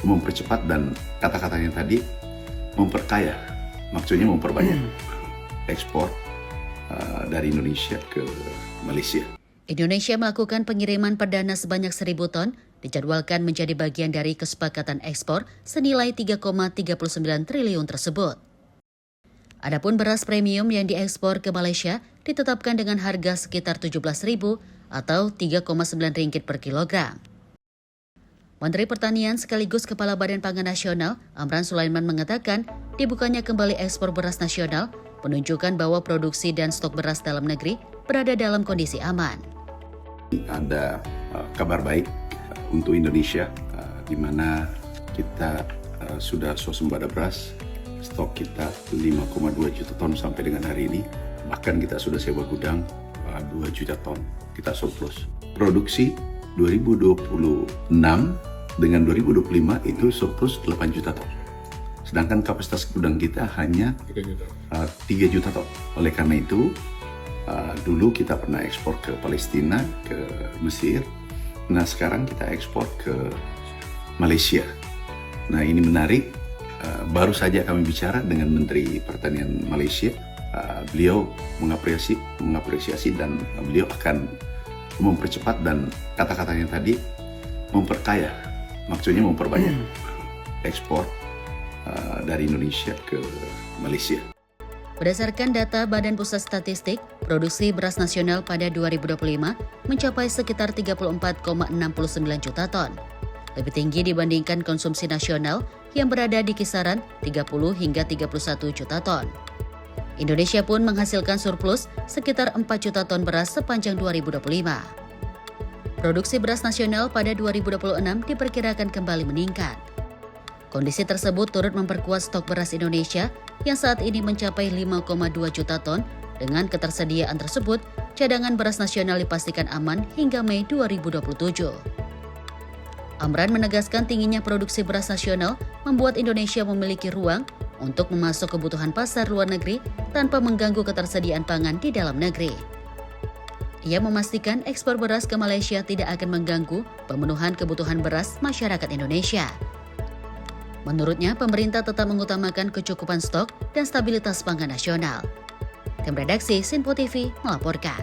mempercepat dan kata-katanya tadi memperkaya, maksudnya memperbanyak ekspor dari Indonesia ke Malaysia. Indonesia melakukan pengiriman perdana sebanyak 1.000 ton, dijadwalkan menjadi bagian dari kesepakatan ekspor senilai 3,39 triliun tersebut. Adapun beras premium yang diekspor ke Malaysia ditetapkan dengan harga sekitar 17.000 atau 3,9 ringgit per kilogram. Menteri Pertanian sekaligus Kepala Badan Pangan Nasional, Amran Sulaiman mengatakan, dibukanya kembali ekspor beras nasional menunjukkan bahwa produksi dan stok beras dalam negeri berada dalam kondisi aman. Ada kabar baik untuk Indonesia, di mana kita sudah swasembada beras. Stok kita 5,2 juta ton sampai dengan hari ini. Bahkan kita sudah sewa gudang 2 juta ton. Kita surplus. Produksi 2026 dengan 2025 itu surplus 8 juta ton. Sedangkan kapasitas gudang kita hanya 3 juta ton. Oleh karena itu, dulu kita pernah ekspor ke Palestina, ke Mesir. Nah, sekarang kita ekspor ke Malaysia. Nah, ini menarik. Baru saja kami bicara dengan Menteri Pertanian Malaysia. Beliau mengapresiasi dan beliau akan mempercepat dan kata-katanya tadi memperkaya, maksudnya memperbanyak ekspor dari Indonesia ke Malaysia. Berdasarkan data Badan Pusat Statistik, produksi beras nasional pada 2025 mencapai sekitar 34,69 juta ton. Lebih tinggi dibandingkan konsumsi nasional yang berada di kisaran 30 hingga 31 juta ton. Indonesia pun menghasilkan surplus sekitar 4 juta ton beras sepanjang 2025. Produksi beras nasional pada 2026 diperkirakan kembali meningkat. Kondisi tersebut turut memperkuat stok beras Indonesia yang saat ini mencapai 5,2 juta ton. Dengan ketersediaan tersebut, cadangan beras nasional dipastikan aman hingga Mei 2027. Amran menegaskan tingginya produksi beras nasional membuat Indonesia memiliki ruang untuk memasok kebutuhan pasar luar negeri tanpa mengganggu ketersediaan pangan di dalam negeri. Ia memastikan ekspor beras ke Malaysia tidak akan mengganggu pemenuhan kebutuhan beras masyarakat Indonesia. Menurutnya, pemerintah tetap mengutamakan kecukupan stok dan stabilitas pangan nasional. Tim Redaksi Sinpo TV melaporkan.